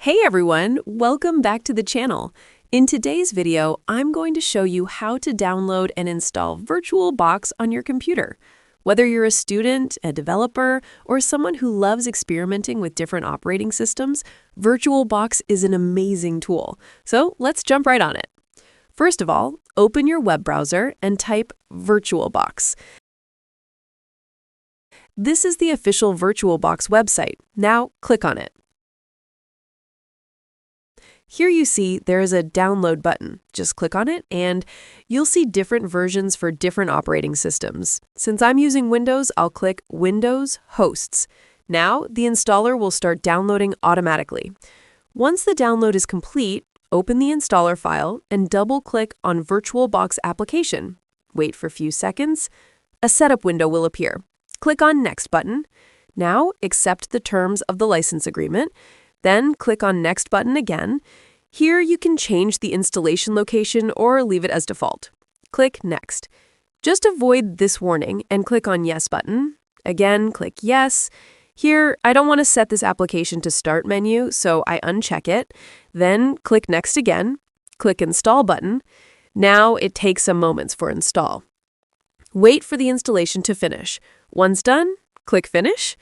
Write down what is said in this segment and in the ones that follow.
Hey everyone, welcome back to the channel. In today's video, I'm going to show you how to download and install VirtualBox on your computer. Whether you're a student, a developer, or someone who loves experimenting with different operating systems, VirtualBox is an amazing tool. So let's jump right on it. First of all, open your web browser and type VirtualBox. This is the official VirtualBox website. Now click on it. Here you see there is a download button. Just click on it and you'll see different versions for different operating systems. Since I'm using Windows, I'll click Windows Hosts. Now the installer will start downloading automatically. Once the download is complete, open the installer file and double-click on VirtualBox application. Wait for a few seconds. A setup window will appear. Click on Next button. Now accept the terms of the license agreement. Then click on Next button again. Here you can change the installation location or leave it as default. Click Next. Just avoid this warning and click on Yes button. Again, click Yes. Here, I don't want to set this application to Start menu, so I uncheck it. Then click Next again. Click Install button. Now it takes some moments for install. Wait for the installation to finish. Once done, click Finish.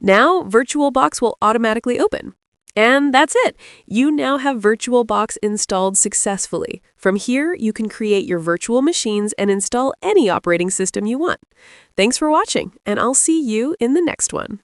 Now VirtualBox will automatically open. And that's it. You now have VirtualBox installed successfully. From here, you can create your virtual machines and install any operating system you want. Thanks for watching, and I'll see you in the next one.